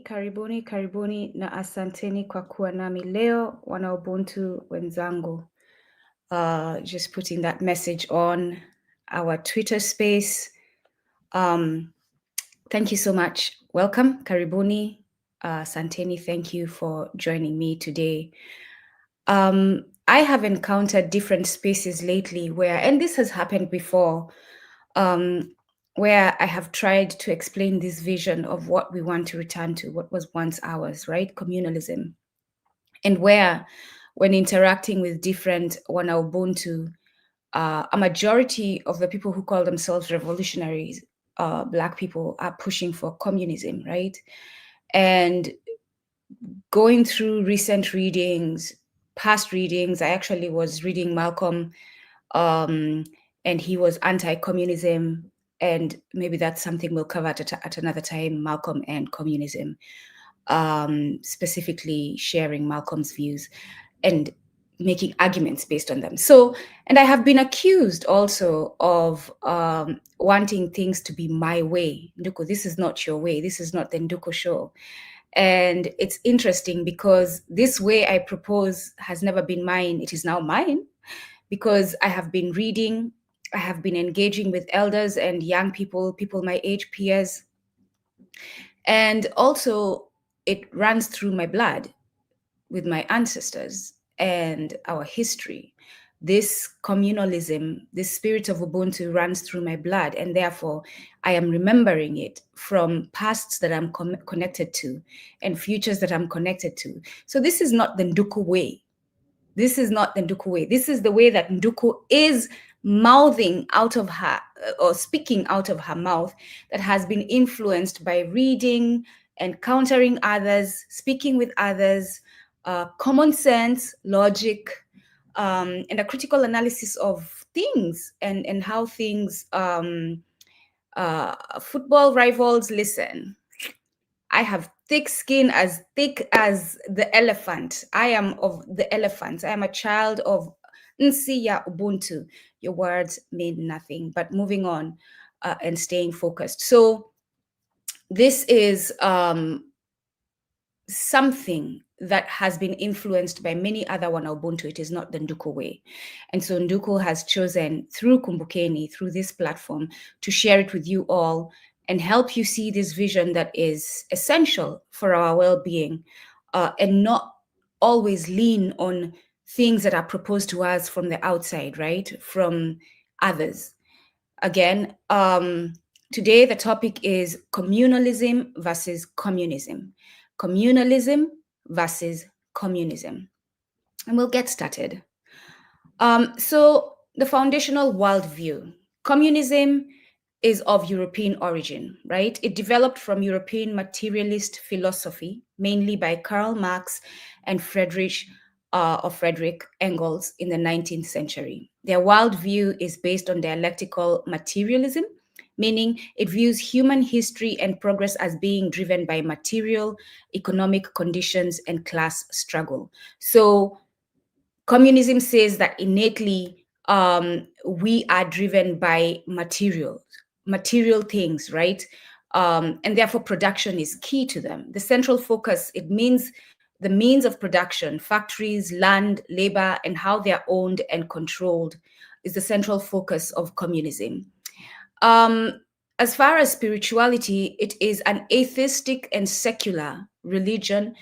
Karibuni na asanteni kwa kuwa nami leo, WanaUbuntu wenzangu. Just putting that message on our Twitter space. Thank you so much. Welcome, karibuni. Asanteni, thank you for joining me today. I have encountered different spaces lately where, and this has happened before, where I have tried to explain this vision of what we want to return to, what was once ours, right? Communalism. And where, when interacting with different WanaUbuntu, a majority of the people who call themselves revolutionaries, Black people, are pushing for communism, right? And going through recent readings, past readings, I actually was reading Malcolm, and he was anti-communism, and maybe that's something we'll cover at another time, Malcolm and communism, specifically sharing Malcolm's views and making arguments based on them. So, and I have been accused also of wanting things to be my way. Nduko, this is not your way. This is not the Nduko show. And it's interesting because this way I propose has never been mine. It is now mine because I have been reading, I have been engaging with elders and young people, people my age, peers. And also it runs through my blood with my ancestors and our history. This communalism, this spirit of Ubuntu runs through my blood, and therefore I am remembering it from pasts that I'm connected to and futures that I'm connected to. So this is not the Nduku way. This is not the Nduku way. This is the way that Nduku is mouthing out of her, or speaking out of her mouth, that has been influenced by reading, encountering others, speaking with others, common sense, logic, and a critical analysis of things and how things, football rivals listen. I have thick skin as thick as the elephant. I am of the elephant. I am a child of Nsiya Ubuntu. Your words mean nothing, but moving on and staying focused. So this is something that has been influenced by many other WanaUbuntu. It is not the Nduku way. And so Nduku has chosen through Kumbukeni, through this platform, to share it with you all and help you see this vision that is essential for our well-being, and not always lean on things that are proposed to us from the outside, right? From others. Again, today the topic is communalism versus communism. Communalism versus communism. And we'll get started. So the foundational worldview. Communism is of European origin, right? It developed from European materialist philosophy, mainly by Karl Marx and Friedrich Engels in the 19th century. Their worldview is based on dialectical materialism, meaning it views human history and progress as being driven by material, economic conditions, and class struggle. So communism says that innately we are driven by material things, right? And therefore production is key to them. The central focus, it means the means of production, factories, land, labor, and how they're owned and controlled is the central focus of communism. As far as spirituality, it is an atheistic and secular religion,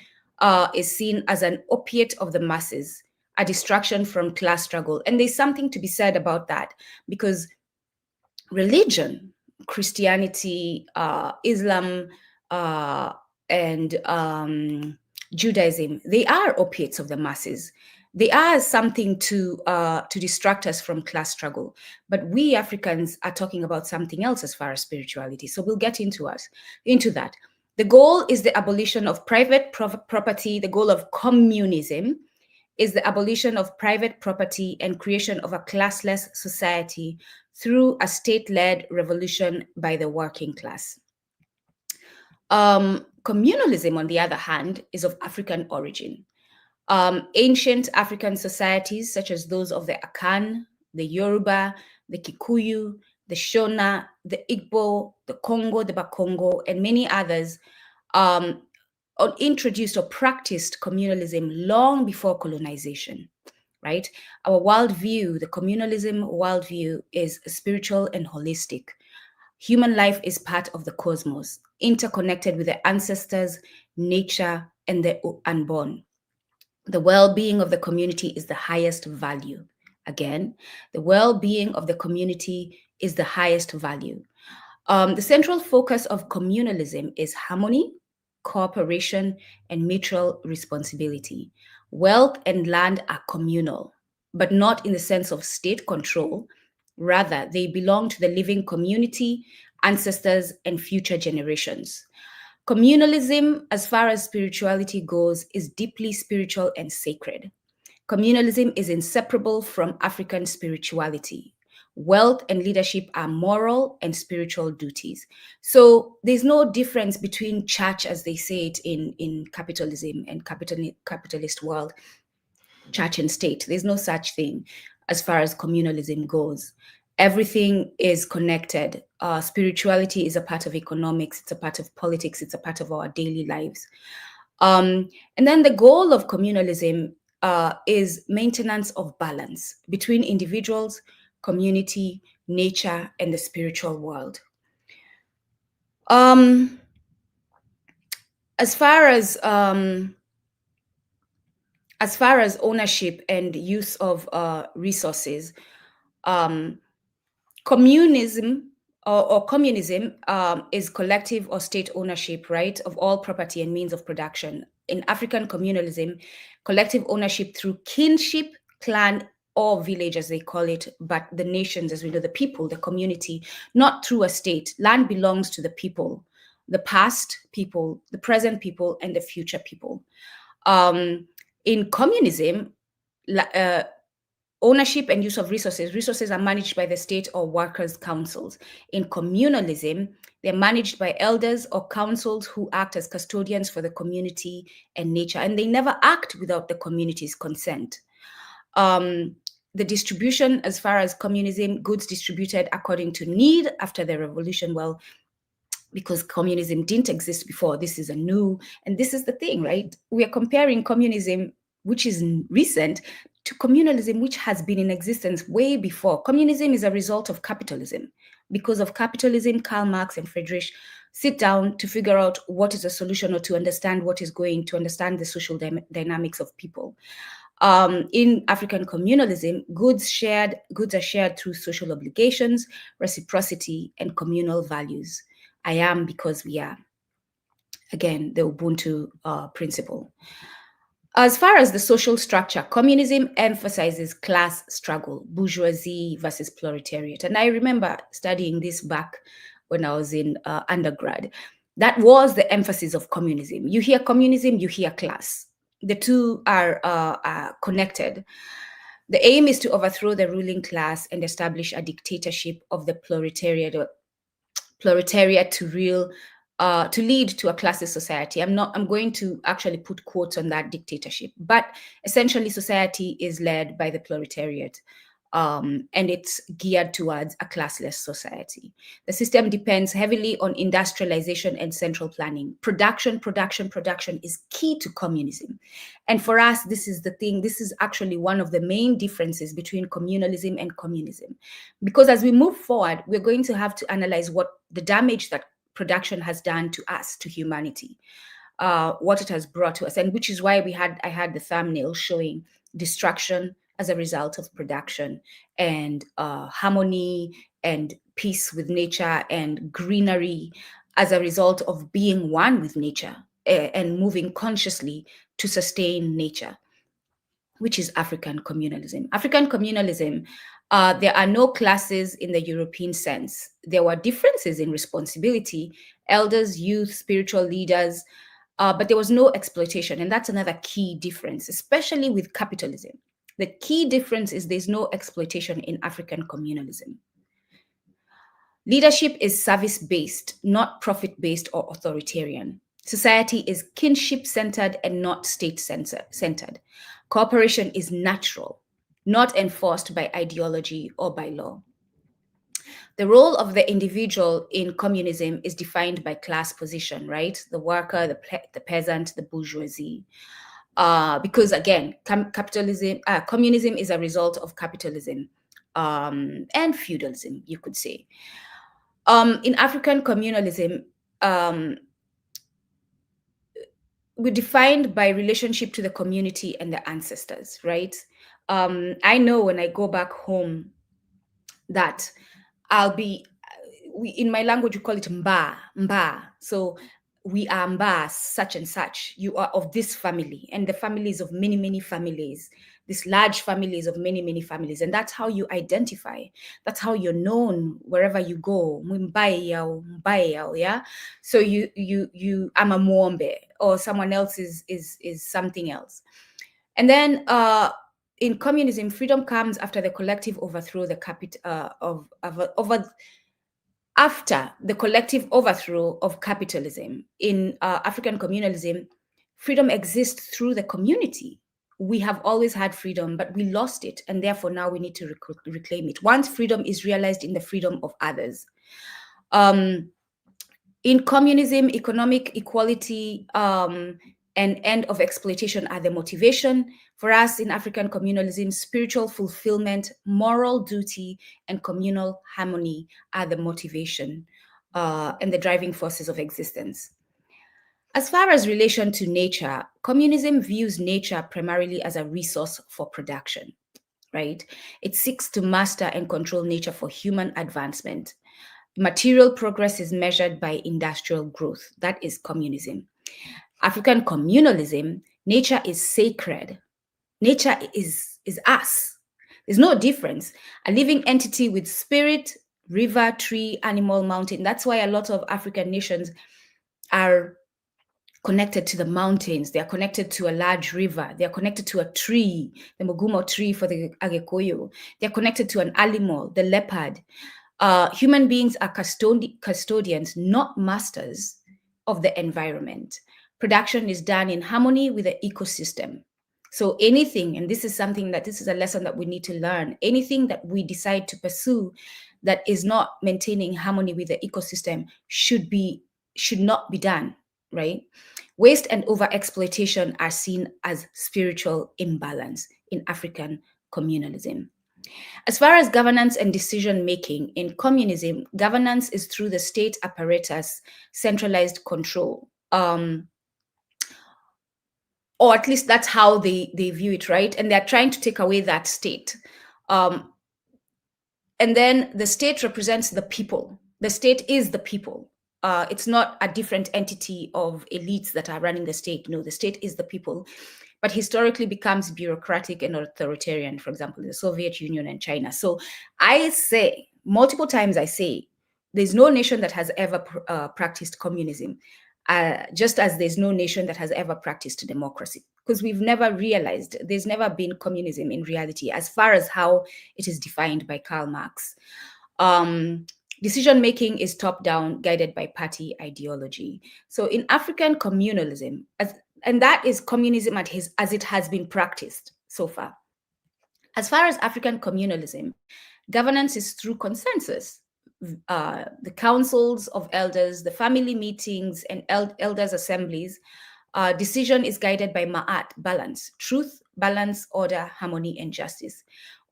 is seen as an opiate of the masses, a distraction from class struggle. And there's something to be said about that, because religion, Christianity, Islam, and Judaism, they are opiates of the masses. They are something to distract us from class struggle. But we Africans are talking about something else as far as spirituality. So we'll get into that. The goal is the abolition of private property. The goal of communism is the abolition of private property and creation of a classless society through a state-led revolution by the working class. Communalism, on the other hand, is of African origin. Ancient African societies, such as those of the Akan, the Yoruba, the Kikuyu, the Shona, the Igbo, the Congo, the Bakongo, and many others, introduced or practiced communalism long before colonization, right? Our worldview, the communalism worldview, is spiritual and holistic. Human life is part of the cosmos, interconnected with the ancestors, nature, and the unborn. The well-being of the community is the highest value. Again, the well-being of the community is the highest value. The central focus of communalism is harmony, cooperation, and mutual responsibility. Wealth and land are communal, but not in the sense of state control. Rather, they belong to the living community, ancestors, and future generations. Communalism, as far as spirituality goes, is deeply spiritual and sacred. Communalism is inseparable from African spirituality. Wealth and leadership are moral and spiritual duties. So there's no difference between church, as they say it in capitalism and capitalist world, church and state. There's no such thing as far as communalism goes. Everything is connected. Spirituality is a part of economics, it's a part of politics, it's a part of our daily lives. And then the goal of communalism is maintenance of balance between individuals, community, nature, and the spiritual world. As far as ownership and use of resources, communism is collective or state ownership, right, of all property and means of production. In African communalism, collective ownership through kinship, clan, or village, as they call it, but the nations, as we know, the people, the community, not through a state. Land belongs to the people, the past people, the present people, and the future people. In communism, ownership and use of resources are managed by the state or workers' councils. In communalism, they're managed by elders or councils who act as custodians for the community and nature, and they never act without the community's consent. The distribution, as far as communism, goods distributed according to need after the revolution, well, because communism didn't exist before, this is a new, and this is the thing, right? We are comparing communism, which is recent, to communalism, which has been in existence way before. Communism is a result of capitalism. Because of capitalism, Karl Marx and Friedrich sit down to figure out what is a solution, or to understand what is going, to understand the social dynamics of people. In African communalism, goods are shared through social obligations, reciprocity, and communal values. I am because we are. Again, the Ubuntu principle. As far as the social structure, communism emphasizes class struggle, bourgeoisie versus proletariat. And I remember studying this back when I was in undergrad. That was the emphasis of communism. You hear communism, you hear class. The two are connected. The aim is to overthrow the ruling class and establish a dictatorship of the proletariat to lead to a classless society. I'm going to actually put quotes on that dictatorship, but essentially society is led by the proletariat, and it's geared towards a classless society. The system depends heavily on industrialization and central planning. Production is key to communism. And for us, this is the thing, this is actually one of the main differences between communalism and communism. Because as we move forward, we're going to have to analyze what the damage that production has done to us, to humanity, what it has brought to us, and which is why I had the thumbnail showing destruction as a result of production, and harmony and peace with nature and greenery as a result of being one with nature and moving consciously to sustain nature, which is African communalism. African communalism, there are no classes in the European sense. There were differences in responsibility, elders, youth, spiritual leaders, but there was no exploitation. And that's another key difference, especially with capitalism. The key difference is there's no exploitation in African communalism. Leadership is service-based, not profit-based or authoritarian. Society is kinship-centered and not state-centered. Cooperation is natural, not enforced by ideology or by law. The role of the individual in communism is defined by class position, right? The worker, the peasant, the bourgeoisie. Because again, communism is a result of capitalism and feudalism, you could say. In African communalism, we're defined by relationship to the community and the ancestors, right? I know when I go back home that I'll be, in my language, we call it mba. So we are mba, such and such. You are of this family, and the families of many, many families, these large families of many, many families. And that's how you identify. That's how you're known wherever you go. Mbae, yeah. So I'm a Mwombe, or someone else is something else. And then in communism, freedom comes after the collective overthrow after the collective overthrow of capitalism. In African communalism, freedom exists through the community. We have always had freedom, but we lost it, and therefore now we need to reclaim it. Once freedom is realized in the freedom of others. In communism, economic equality and end of exploitation are the motivation. For us in African communalism, spiritual fulfillment, moral duty, and communal harmony are the motivation and the driving forces of existence. As far as relation to nature, communism views nature primarily as a resource for production, right? It seeks to master and control nature for human advancement. Material progress is measured by industrial growth. That is communism. African communalism, nature is sacred. Nature is us. There's no difference. A living entity with spirit, river, tree, animal, mountain. That's why a lot of African nations are connected to the mountains. They are connected to a large river. They are connected to a tree, the Mugumo tree for the Agekoyo. They are connected to an animal, the leopard. Human beings are custodians, not masters of the environment. Production is done in harmony with the ecosystem. So anything, and this is a lesson that we need to learn, anything that we decide to pursue that is not maintaining harmony with the ecosystem should not be done, right? Waste and overexploitation are seen as spiritual imbalance in African communalism. As far as governance and decision-making, in communism, governance is through the state apparatus, centralized control. Or at least that's how they view it, right? And they're trying to take away that state. And then the state represents the people. The state is the people. It's not a different entity of elites that are running the state. No, the state is the people, but historically becomes bureaucratic and authoritarian, for example, the Soviet Union and China. So I say, multiple times I say, there's no nation that has ever practiced communism, just as there's no nation that has ever practiced democracy, because we've never realized, there's never been communism in reality, as far as how it is defined by Karl Marx. Decision-making is top-down, guided by party ideology. So in African communalism, and that is communism as it has been practiced so far. As far as African communalism, governance is through consensus. The councils of elders, the family meetings, and elders' assemblies. Decision is guided by ma'at, balance, truth, balance, order, harmony, and justice,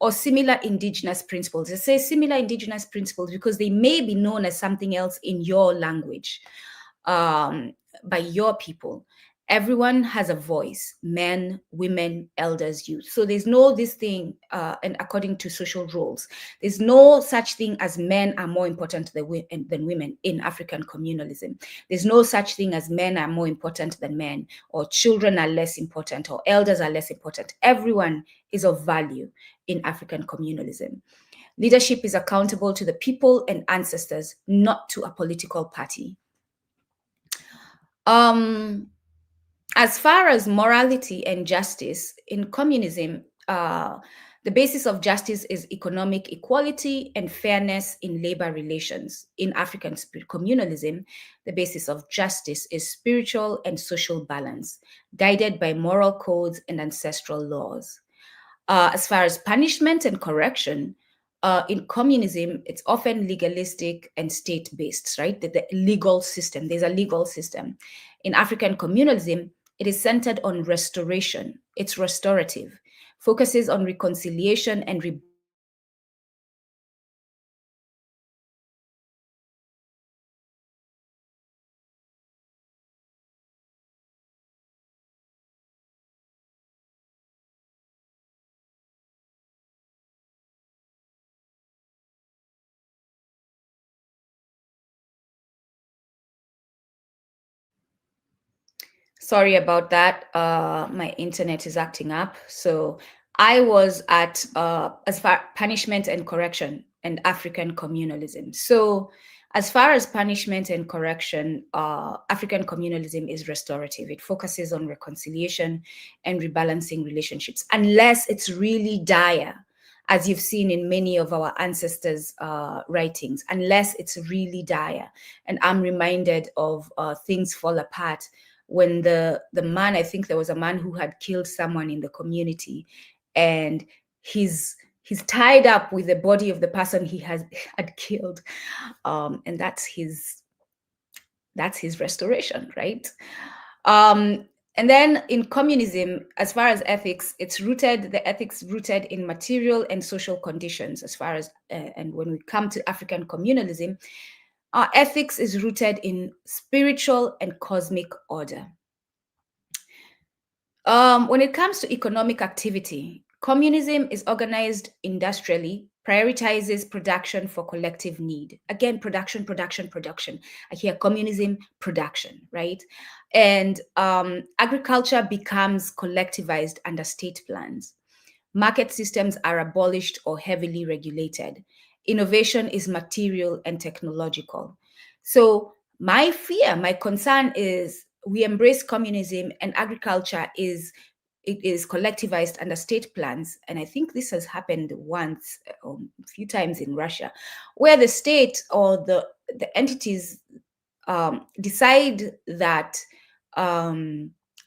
or similar indigenous principles. I say similar indigenous principles because they may be known as something else in your language, by your people. Everyone has a voice, men, women, elders, youth. So there's no this thing, and according to social roles, there's no such thing as men are more important than women in African communalism. There's no such thing as men are more important than men, or children are less important, or elders are less important. Everyone is of value in African communalism. Leadership is accountable to the people and ancestors, not to a political party. As far as morality and justice, in communism, the basis of justice is economic equality and fairness in labor relations. In African communalism, the basis of justice is spiritual and social balance, guided by moral codes and ancestral laws. As far as punishment and correction, In communism, it's often legalistic and state-based, right? The legal system, there's a legal system. In African communalism, it is centered on restoration. It's restorative, focuses on reconciliation and rebalancing relationships. Sorry about that. My internet is acting up. So I was at as far punishment and correction and African communalism. So as far as punishment and correction, African communalism is restorative. It focuses on reconciliation and rebalancing relationships, unless it's really dire, as you've seen in many of our ancestors' writings, unless it's really dire. And I'm reminded of Things Fall Apart, when the man, I think there was a man who had killed someone in the community, and he's tied up with the body of the person he had killed, and that's his restoration, right? And then in communism, as far as ethics, the ethics rooted in material and social conditions. As far as and when we come to African communalism, our ethics is rooted in spiritual and cosmic order. When it comes to economic activity, communism is organized industrially, prioritizes production for collective need. Again, production, production, production. I hear communism, production, right? And agriculture becomes collectivized under state plans. Market systems are abolished or heavily regulated. Innovation is material and technological. So my fear, my concern is we embrace communism and agriculture is collectivized under state plans. And I think this has happened once, a few times in Russia, where the state or the entities decide that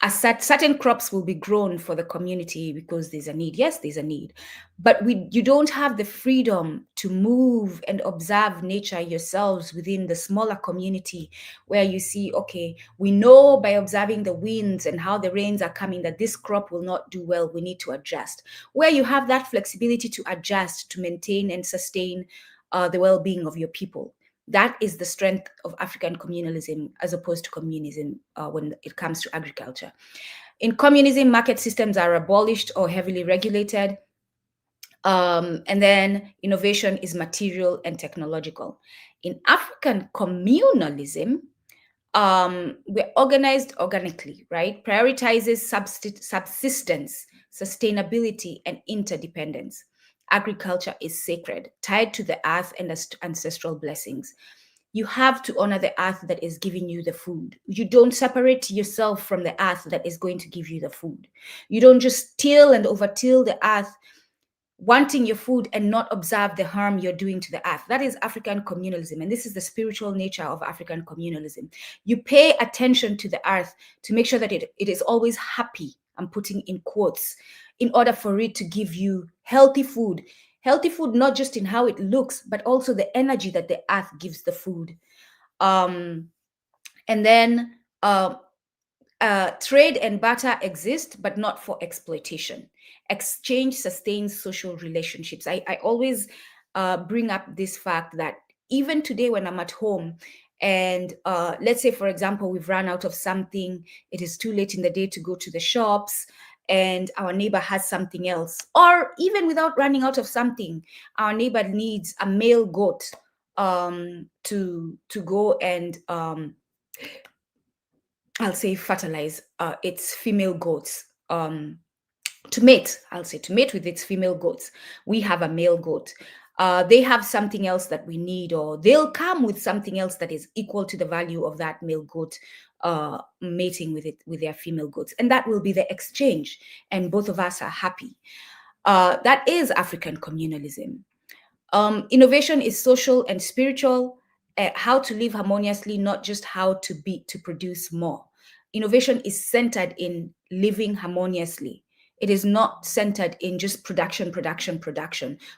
certain crops will be grown for the community because there's a need. Yes, there's a need, but you don't have the freedom to move and observe nature yourselves within the smaller community, where you see, okay, we know by observing the winds and how the rains are coming that this crop will not do well, we need to adjust. Where you have that flexibility to adjust, to maintain and sustain the well-being of your people. That is the strength of African communalism as opposed to communism when it comes to agriculture. In communism, market systems are abolished or heavily regulated. And then innovation is material and technological. In African communalism, we're organized organically, right? Prioritizes subsistence, sustainability, and interdependence. Agriculture is sacred, tied to the earth and ancestral blessings. You have to honor the earth that is giving you the food. You don't separate yourself from the earth that is going to give you the food. You don't just till and overtill the earth, wanting your food and not observe the harm you're doing to the earth. That is African communalism. And this is the spiritual nature of African communalism. You pay attention to the earth to make sure that it is always happy, I'm putting in quotes, in order for it to give you healthy food. Healthy food, not just in how it looks, but also the energy that the earth gives the food. And then trade and barter exist, but not for exploitation. Exchange sustains social relationships. I always bring up this fact that even today when I'm at home, and let's say, for example, we've run out of something, it is too late in the day to go to the shops, and our neighbor has something else, or even without running out of something, our neighbor needs a male goat to go and I'll say fertilize its female goats, to mate. I'll say to mate with its female goats. We have a male goat. They have something else that we need, or they'll come with something else that is equal to the value of that male goat mating with their female goats, and that will be the exchange, and both of us are happy. That is African communalism. Innovation is social and spiritual. How to live harmoniously, not just how to produce more. Innovation is centered in living harmoniously. It is not centered in just production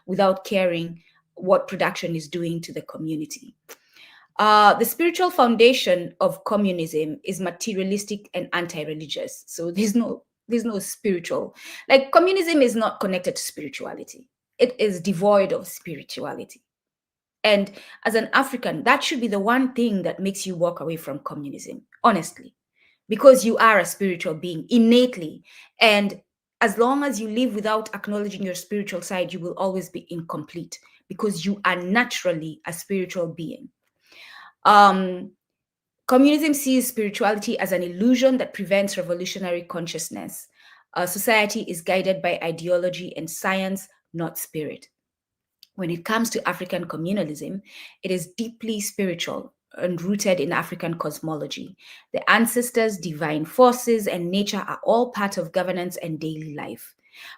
without caring what production is doing to the community. The spiritual foundation of communism is materialistic and anti-religious. So there's no spiritual, like communism is not connected to spirituality. It is devoid of spirituality. And as an African, that should be the one thing that makes you walk away from communism, honestly, because you are a spiritual being innately. And as long as you live without acknowledging your spiritual side, you will always be incomplete because you are naturally a spiritual being. Communism sees spirituality as an illusion that prevents revolutionary consciousness. Society is guided by ideology and science, not spirit. When it comes to African communalism, it is deeply spiritual and rooted in African cosmology. The ancestors, divine forces, and nature are all part of governance and daily life.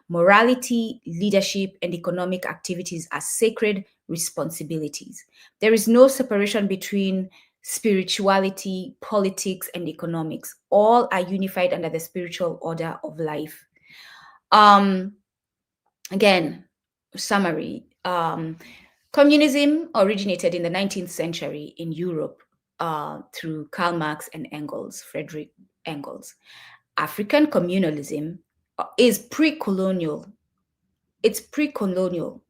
Morality, leadership, and economic activities are sacred responsibilities. There is no separation between spirituality, politics, and economics. All are unified under the spiritual order of life. Again, summary. Communism originated in the 19th century in Europe through Karl Marx and Friedrich Engels. African communalism is pre-colonial. It's pre-colonial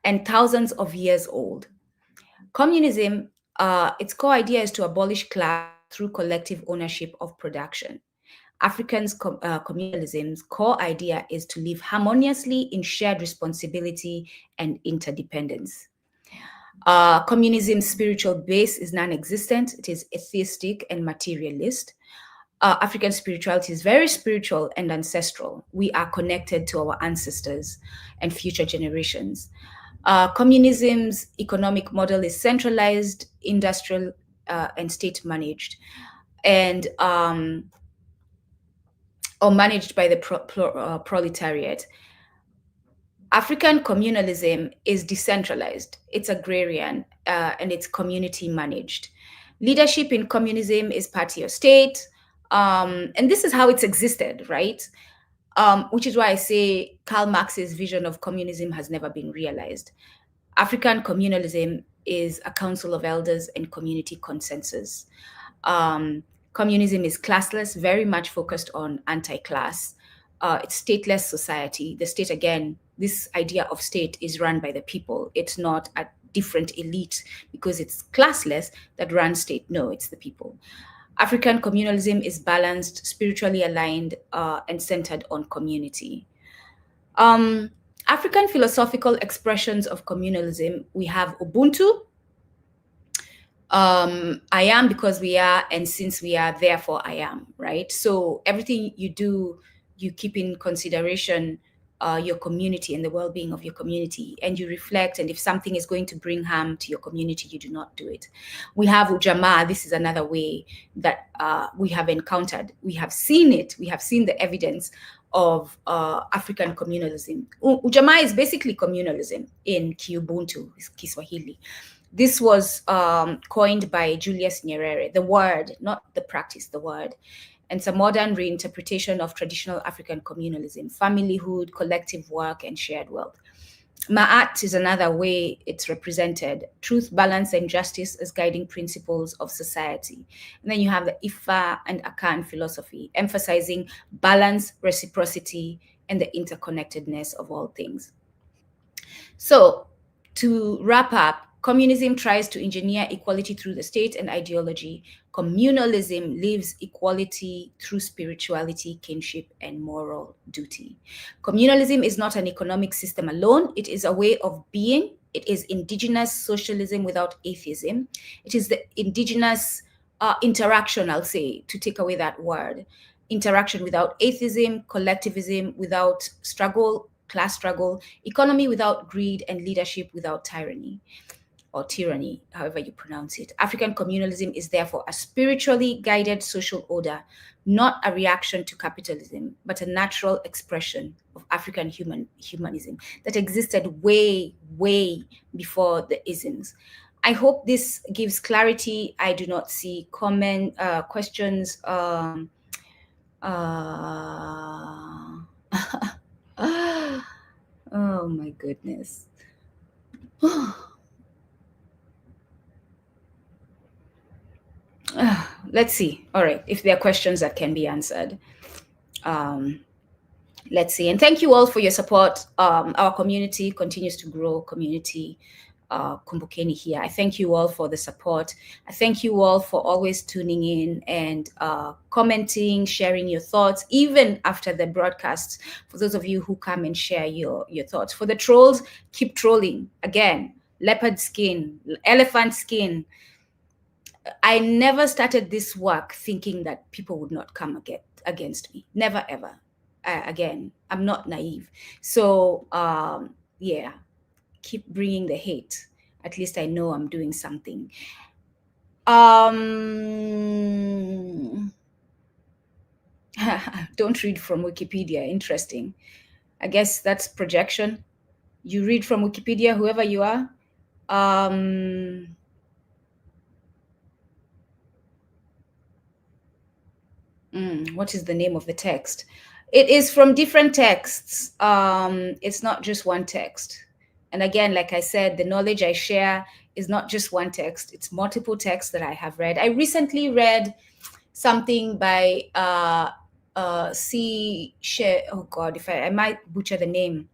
and thousands of years old. Communism, its core idea is to abolish class through collective ownership of production. African's communalism's core idea is to live harmoniously in shared responsibility and interdependence. Communism's spiritual base is non-existent. It is atheistic and materialist. African spirituality is very spiritual and ancestral. We are connected to our ancestors and future generations. Communism's economic model is centralized, industrial, and state managed, and or managed by the proletariat. African communalism is decentralized, it's agrarian, and it's community managed. Leadership in communism is party or state, and this is how it's existed, right? Which is why I say Karl Marx's vision of communism has never been realized. African communalism is a council of elders and community consensus. Communism is classless, very much focused on anti-class. It's stateless society. The state, again, this idea of state is run by the people. It's not a different elite because it's classless that runs state. No, it's the people. African communalism is balanced, spiritually aligned, and centered on community. African philosophical expressions of communalism, we have Ubuntu. I am because we are, and since we are, therefore I am, right? So everything you do, you keep in consideration your community and the well-being of your community, and you reflect, and if something is going to bring harm to your community, you do not do it. We have Ujamaa. This is another way that we have encountered. We have seen it. We have seen the evidence of African communalism. Ujamaa is basically communalism in Ubuntu, Kiswahili. This was coined by Julius Nyerere, the word, not the practice, the word. And it's a modern reinterpretation of traditional African communalism, familyhood, collective work, and shared wealth. Ma'at is another way it's represented, truth, balance, and justice as guiding principles of society. And then you have the Ifa and Akan philosophy, emphasizing balance, reciprocity, and the interconnectedness of all things. So to wrap up, communism tries to engineer equality through the state and ideology. Communalism lives equality through spirituality, kinship, and moral duty. Communalism is not an economic system alone. It is a way of being. It is indigenous socialism without atheism. It is the indigenous interaction, I'll say, to take away that word. Interaction without atheism, collectivism without struggle, class struggle, economy without greed, and leadership without tyranny, or tyranny, however you pronounce it. African communalism is therefore a spiritually guided social order, not a reaction to capitalism, but a natural expression of African humanism that existed way, way before the isms. I hope this gives clarity. I do not see questions. Oh my goodness. Let's see. All right, if there are questions that can be answered. Let's see. And thank you all for your support. Our community continues to grow. Community Kumbukeni here. I thank you all for the support. I thank you all for always tuning in and commenting, sharing your thoughts, even after the broadcasts. For those of you who come and share your thoughts. For the trolls, keep trolling. Again, leopard skin, elephant skin. I never started this work thinking that people would not come against me. Never, ever. Again, I'm not naive. So, yeah, keep bringing the hate. At least I know I'm doing something. Don't read from Wikipedia. Interesting. I guess that's projection. You read from Wikipedia, whoever you are. What is the name of the text? It is from different texts. It's not just one text. And again, like I said, the knowledge I share is not just one text. It's multiple texts that I have read. I recently read something by oh God, if I might butcher the name.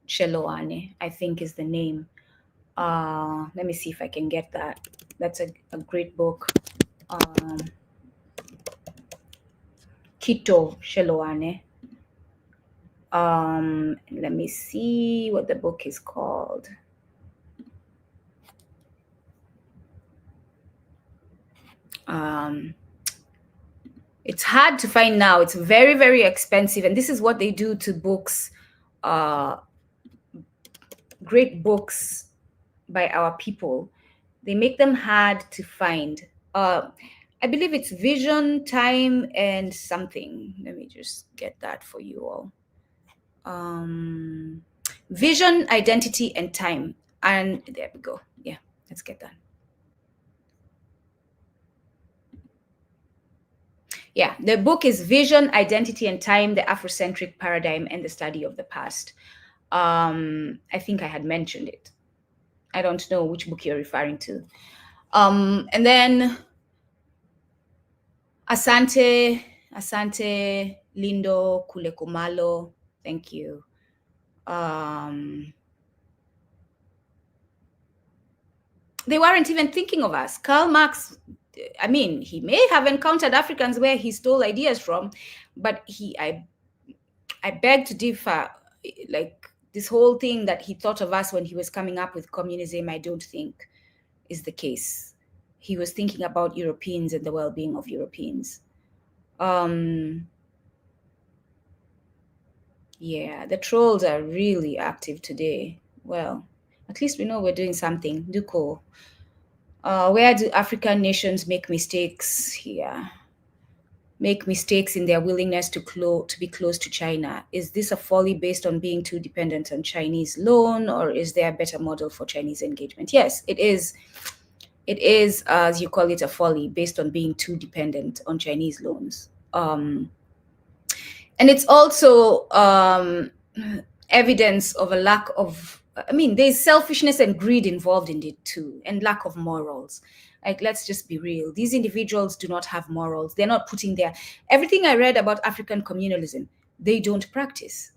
Cheloane, I think is the name. Let me see if I can get that. That's a great book. Kito Sheloane. Let me see what the book is called. It's hard to find now. It's very, very expensive. And this is what they do to books, great books by our people. They make them hard to find. I believe it's Vision, Time, and something. Let me just get that for you all. Vision, Identity, and Time. And there we go. Yeah, let's get that. Yeah, the book is Vision, Identity, and Time, the Afrocentric Paradigm and the Study of the Past. I think I had mentioned it. I don't know which book you're referring to. And then Asante, Lindo, Kulekumalo. Thank you. They weren't even thinking of us. Karl Marx, I mean, he may have encountered Africans where he stole ideas from, but I beg to differ. Like this whole thing that he thought of us when he was coming up with communism, I don't think is the case. He was thinking about Europeans and the well-being of Europeans. Yeah, the trolls are really active today. Well, at least we know we're doing something. Tuko. Where do African nations make mistakes here? Make mistakes in their willingness to be close to China? Is this a folly based on being too dependent on Chinese loan, or is there a better model for Chinese engagement? Yes, it is. It is, as you call it, a folly based on being too dependent on Chinese loans. And it's also evidence of a lack of, I mean, there's selfishness and greed involved in it too, and lack of morals. Like, let's just be real. These individuals do not have morals. They're not putting everything I read about African communalism, they don't practice,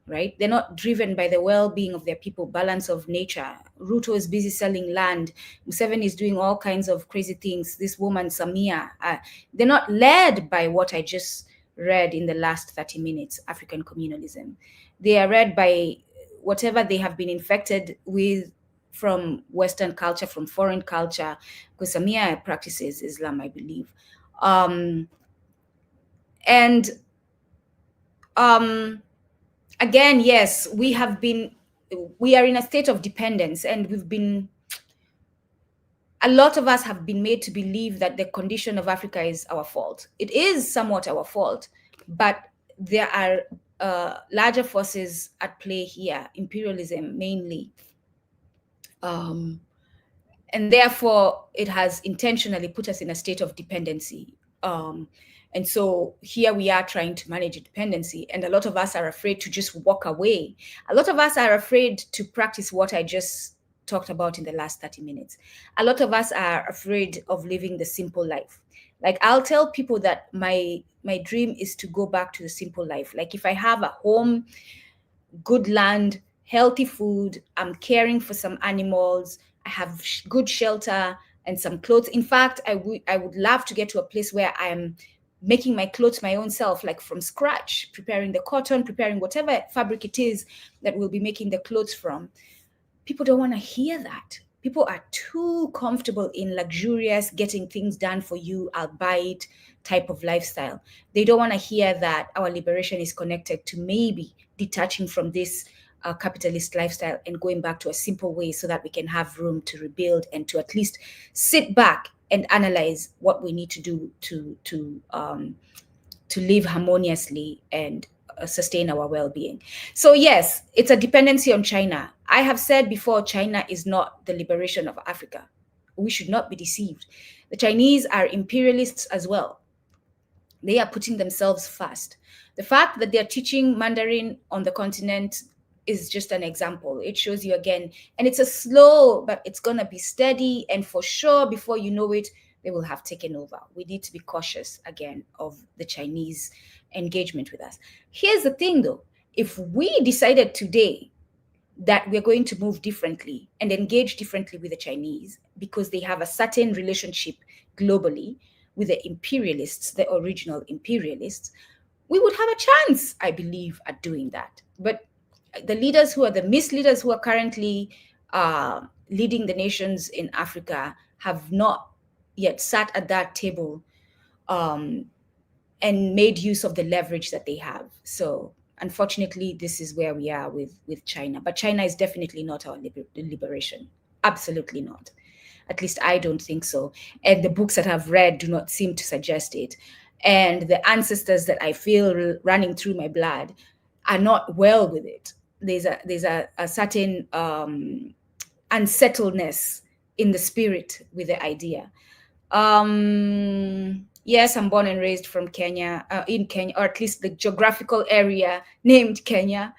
right? They're not driven by the well-being of their people, balance of nature. Ruto is busy selling land. Museveni is doing all kinds of crazy things. This woman, Samia, they're not led by what I just read in the last 30 minutes, African communalism. They are read by whatever they have been infected with from Western culture, from foreign culture, because Samia practices Islam, I believe. Again, yes, we are in a state of dependence, and a lot of us have been made to believe that the condition of Africa is our fault. It is somewhat our fault, but there are larger forces at play here, imperialism mainly. And therefore, it has intentionally put us in a state of dependency. And And so here we are trying to manage dependency, and a lot of us are afraid to just walk away. A lot of us are afraid to practice what I just talked about in the last 30 minutes. A lot of us are afraid of living the simple life. Like, I'll tell people that my dream is to go back to the simple life. Like, if I have a home, good land, healthy food, I'm caring for some animals, I have good shelter and some clothes. In fact, I would love to get to a place where I'm making my clothes my own self, like from scratch, preparing the cotton, preparing whatever fabric it is that we'll be making the clothes from. People don't want to hear that. People are too comfortable in luxurious, getting things done for you, I'll buy it type of lifestyle. They don't want to hear that our liberation is connected to maybe detaching from this capitalist lifestyle and going back to a simple way, so that we can have room to rebuild and to at least sit back and analyze what we need to do to live harmoniously and sustain our well-being. So yes, it's a dependency on China. I have said before, China is not the liberation of Africa. We should not be deceived. The Chinese are imperialists as well. They are putting themselves first. The fact that they're teaching Mandarin on the continent is just an example. It shows you again, and it's a slow, but it's going to be steady, and for sure, before you know it, they will have taken over. We need to be cautious again of the Chinese engagement with us. Here's the thing though, if we decided today that we're going to move differently and engage differently with the Chinese because they have a certain relationship globally with the imperialists, the original imperialists, we would have a chance, I believe, at doing that. But the leaders who are the misleaders who are currently leading the nations in Africa have not yet sat at that table and made use of the leverage that they have. So unfortunately, this is where we are with China. But China is definitely not our liberation. Absolutely not. At least I don't think so. And the books that I've read do not seem to suggest it. And the ancestors that I feel running through my blood are not well with it. There's a certain unsettledness in the spirit with the idea. Yes, I'm born and raised from Kenya, in Kenya, or at least the geographical area named Kenya.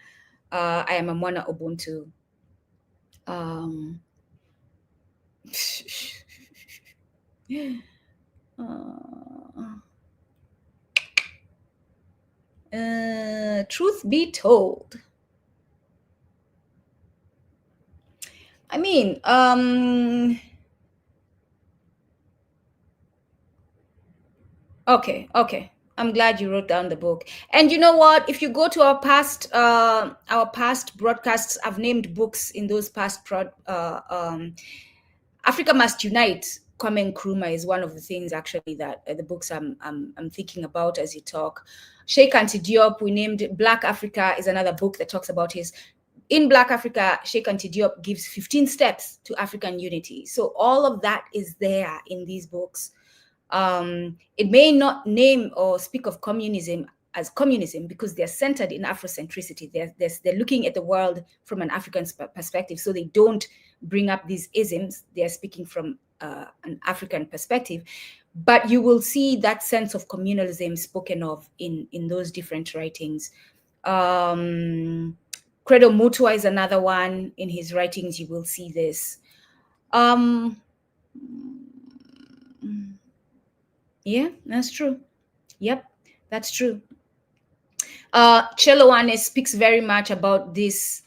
I am a WanaUbuntu. Truth be told, I mean, okay. I'm glad you wrote down the book. And you know what? If you go to our past broadcasts, I've named books in those past Africa Must Unite. Kwame Nkrumah is one of the things actually that the books I'm thinking about as you talk. Sheikh Anta Diop, we named Black Africa, is another book that talks about his. In Black Africa, Sheikh Anta Diop gives 15 steps to African unity. So all of that is there in these books. It may not name or speak of communism as communism because they're centered in Afrocentricity. They're looking at the world from an African perspective, so they don't bring up these isms. They're speaking from an African perspective. But you will see that sense of communalism spoken of in those different writings. Credo Mutua is another one. In his writings, you will see this. Yeah, that's true. Yep, that's true. Cheloane speaks very much about this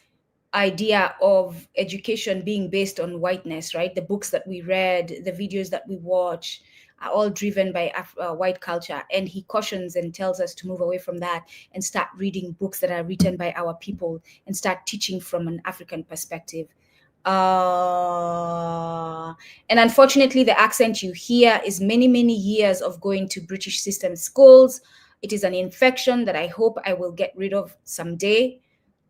idea of education being based on whiteness, right? The books that we read, the videos that we watch are all driven by white culture. And he cautions and tells us to move away from that and start reading books that are written by our people and start teaching from an African perspective. And unfortunately, the accent you hear is many years of going to British system schools. It is an infection that I hope I will get rid of someday.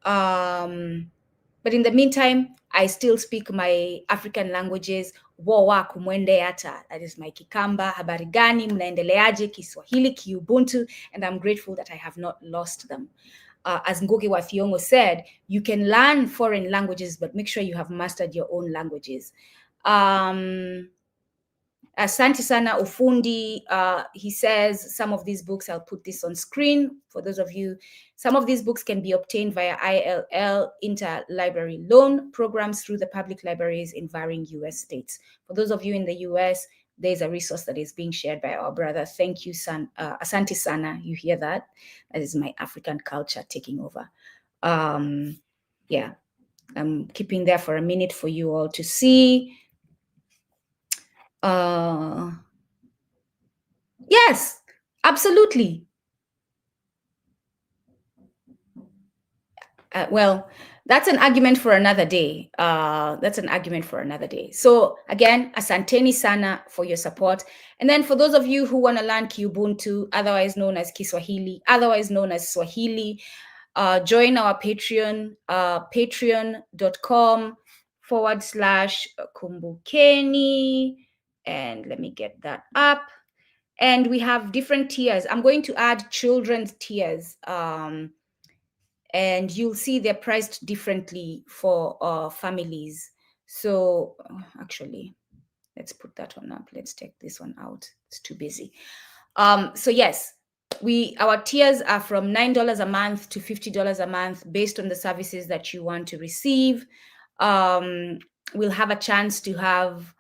But in the meantime, I still speak my African languages. Wowa kumwende ata, that is my Kikamba, habari gani, mnaendeleaje, Kiswahili, Kiubuntu, and I'm grateful that I have not lost them. As Ngoge wa Thiong'o said, you can learn foreign languages, but make sure you have mastered your own languages. Asante sana Ufundi. He says some of these books, I'll put this on screen for those of you. Some of these books can be obtained via ILL, interlibrary loan programs through the public libraries in varying US states. For those of you in the US, there's a resource that is being shared by our brother. Thank you, Asante sana. You hear that? That is my African culture taking over. Yeah, I'm keeping there for a minute for you all to see. Yes, absolutely. Well, that's an argument for another day. So again, asanteni sana for your support. And then for those of you who want to learn Ubuntu, otherwise known as Kiswahili, otherwise known as Swahili, join our Patreon, patreon.com/Kumbukeni. And let me get that up. And we have different tiers. I'm going to add children's tiers. And you'll see they're priced differently for families. So actually, let's put that one up. Let's take this one out. It's too busy. So yes, our tiers are from $9 a month to $50 a month based on the services that you want to receive. We'll have a chance to have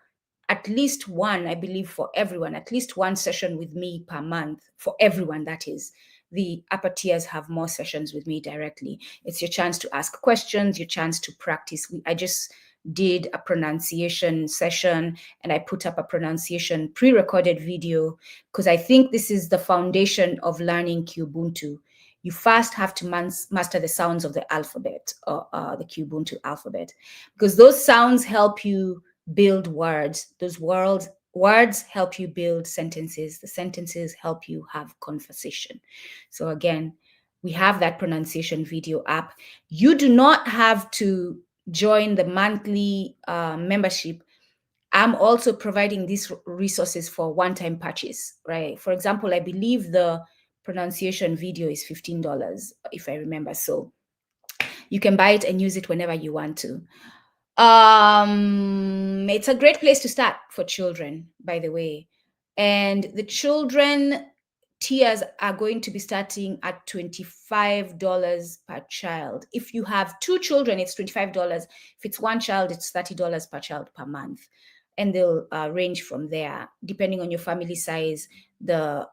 at least one, I believe, for everyone, at least one session with me per month for everyone, that is. The upper tiers have more sessions with me directly. It's your chance to ask questions, your chance to practice. I just did a pronunciation session and I put up a pronunciation pre-recorded video because I think this is the foundation of learning Ubuntu. You first have to master the sounds of the alphabet, or the Ubuntu alphabet, because those sounds help you build words. Those words help you build sentences. The sentences help you have conversation. So again, we have that pronunciation video app. You do not have to join the monthly membership. I'm also providing these resources for one-time purchase, right? For example, I believe the pronunciation video is $15, if I remember. So you can buy it and use it whenever you want to. It's a great place to start for children, by the way. And the children tiers are going to be starting at $25 per child. If you have 2 children, it's $25. If it's 1 child, it's $30 per child per month. And they'll range from there. Depending on your family size, the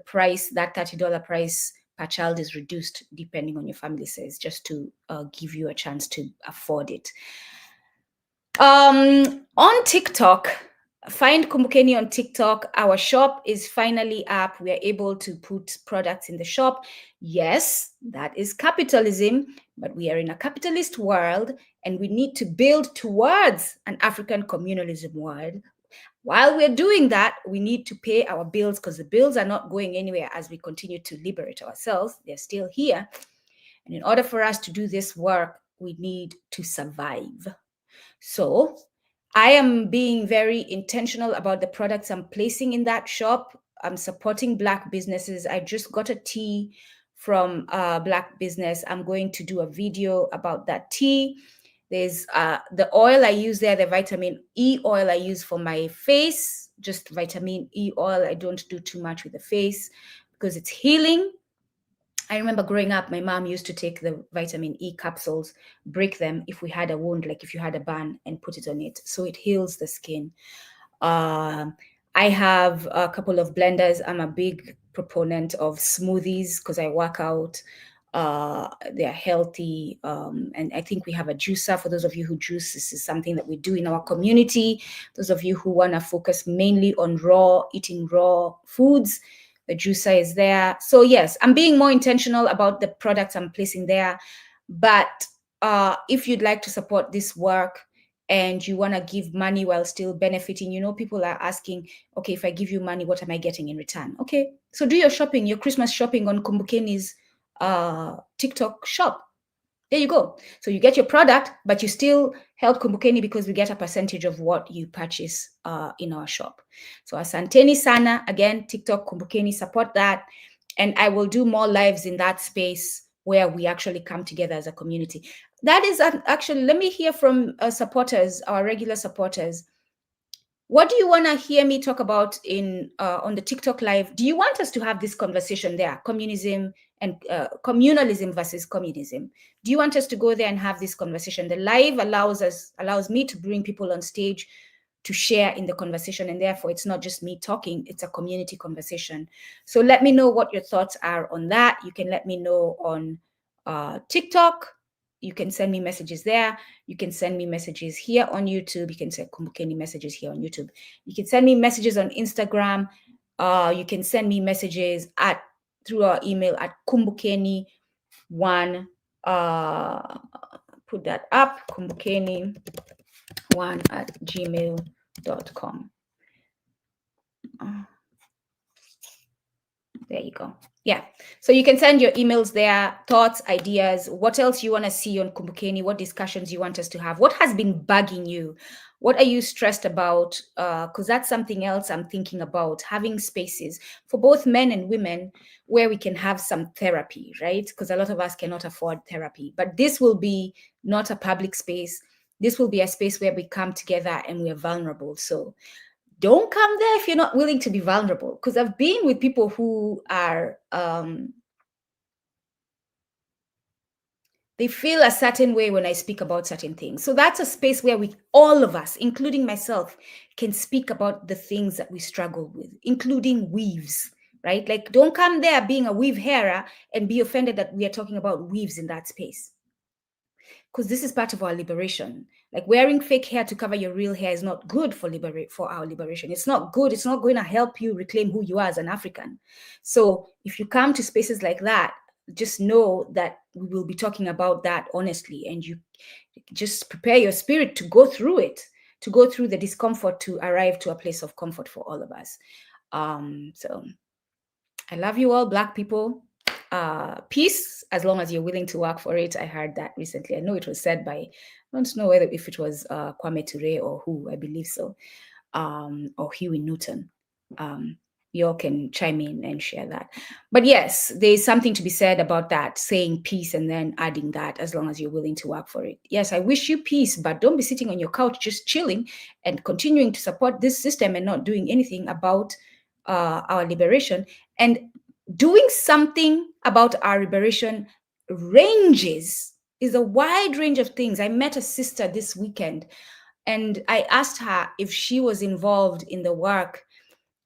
price, that $30 price per child is reduced depending on your family size, just to give you a chance to afford it. On TikTok, find Kumbukeni on TikTok. Our shop is finally up. We are able to put products in the shop. Yes, that is capitalism, but we are in a capitalist world and we need to build towards an African communalism world. While we're doing that, we need to pay our bills because the bills are not going anywhere as we continue to liberate ourselves. They're still here. And in order for us to do this work, we need to survive. So I am being very intentional about the products I'm placing in that shop. I'm supporting Black businesses. I just got a tea from a Black business. I'm going to do a video about that tea. There's the oil I use there, the vitamin E oil I use for my face, just vitamin E oil. I don't do too much with the face because it's healing. I remember growing up, my mom used to take the vitamin E capsules, break them if we had a wound, like if you had a burn, and put it on it. So it heals the skin. I have a couple of blenders. I'm a big proponent of smoothies because I work out. They're healthy. And I think we have a juicer. For those of you who juice, this is something that we do in our community. Those of you who want to focus mainly on eating raw foods, the juicer is there. So yes, I'm being more intentional about the products I'm placing there. But if you'd like to support this work and you want to give money while still benefiting, people are asking, okay, if I give you money, what am I getting in return? Okay, so do your shopping, your Christmas shopping on Kumbukeni's TikTok shop. There you go. So you get your product, but you still help Kumbukeni because we get a percentage of what you purchase in our shop. So asanteni sana, again, TikTok, Kumbukeni, support that. And I will do more lives in that space where we actually come together as a community. That is actually, let me hear from supporters, our regular supporters. What do you want to hear me talk about in on the TikTok live? Do you want us to have this conversation there? Communism and communalism versus communism. Do you want us to go there and have this conversation? The live allows me to bring people on stage to share in the conversation, and therefore it's not just me talking, it's a community conversation. So let me know what your thoughts are on that. You can let me know on TikTok. You can send me messages there. You can send me messages here on YouTube. You can send Kumbukeni messages here on YouTube. You can send me messages on Instagram. You can send me messages through our email at Kumbukeni1. Put that up, Kumbukeni1@gmail.com. There you go. Yeah. So you can send your emails there, thoughts, ideas, what else you want to see on Kumbukeni, what discussions you want us to have, what has been bugging you, what are you stressed about? Because that's something else I'm thinking about, having spaces for both men and women where we can have some therapy, right? Because a lot of us cannot afford therapy. But this will be not a public space. This will be a space where we come together and we are vulnerable. So don't come there if you're not willing to be vulnerable. Because I've been with people who are, they feel a certain way when I speak about certain things. So that's a space where all of us, including myself, can speak about the things that we struggle with, including weaves, right? Like, don't come there being a weave hairer and be offended that we are talking about weaves in that space. Because this is part of our liberation. Like, wearing fake hair to cover your real hair is not good for our liberation. It's not good. It's not going to help you reclaim who you are as an African. So if you come to spaces like that, just know that we will be talking about that honestly, and you just prepare your spirit to go through it, to go through the discomfort, to arrive to a place of comfort for all of us. So I love you all, Black people. Peace, as long as you're willing to work for it. I heard that recently. I know it was said by, I don't know if it was Kwame Ture or who, I believe so, or Huey Newton. You all can chime in and share that. But yes, there's something to be said about that, saying peace and then adding that, as long as you're willing to work for it. Yes, I wish you peace, but don't be sitting on your couch just chilling and continuing to support this system and not doing anything about our liberation. And doing something about our liberation is a wide range of things. I met a sister this weekend and I asked her if she was involved in the work,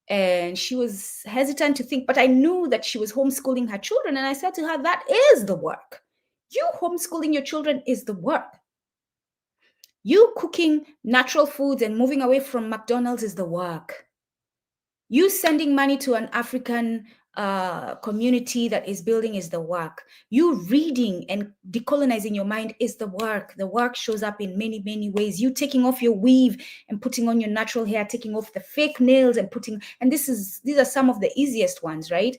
and she was hesitant to think, but I knew that she was homeschooling her children. And I said to her, that is the work. You homeschooling your children is the work. You cooking natural foods and moving away from McDonald's is the work. You sending money to an African community that is building is the work. You reading and decolonizing your mind is the work. The work shows up in many, many ways. You taking off your weave and putting on your natural hair, taking off the fake nails and these are some of the easiest ones, right?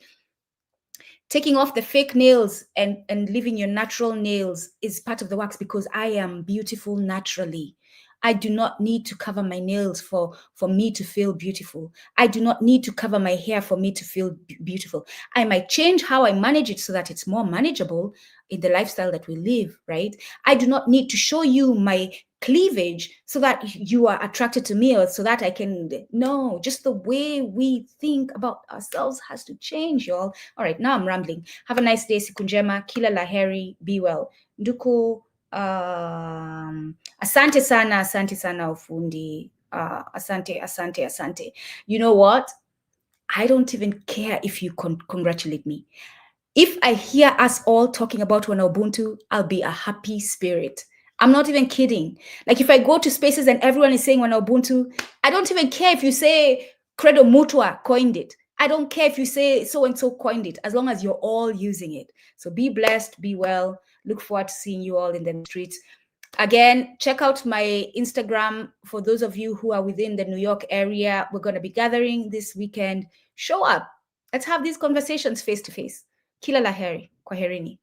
Taking off the fake nails and leaving your natural nails is part of the works, because I am beautiful naturally. I do not need to cover my nails for me to feel beautiful. I do not need to cover my hair for me to feel beautiful. I might change how I manage it so that it's more manageable in the lifestyle that we live, right? I do not need to show you my cleavage so that you are attracted to me, or so that I can, no, just the way we think about ourselves has to change, y'all. All right, now I'm rambling. Have a nice day. Siku njema, kila laheri, be well. Nduku, asante sana ufundi. Asante. You know what? I don't even care if you congratulate me. If I hear us all talking about WanaUbuntu, I'll be a happy spirit. I'm not even kidding. Like, if I go to spaces and everyone is saying WanaUbuntu, I don't even care if you say Credo Mutua coined it. I don't care if you say so-and-so coined it, as long as you're all using it. So be blessed, be well. Look forward to seeing you all in the streets. Again, check out my Instagram for those of you who are within the New York area. We're going to be gathering this weekend. Show up. Let's have these conversations face to face. Kila laheri. Kwaherini.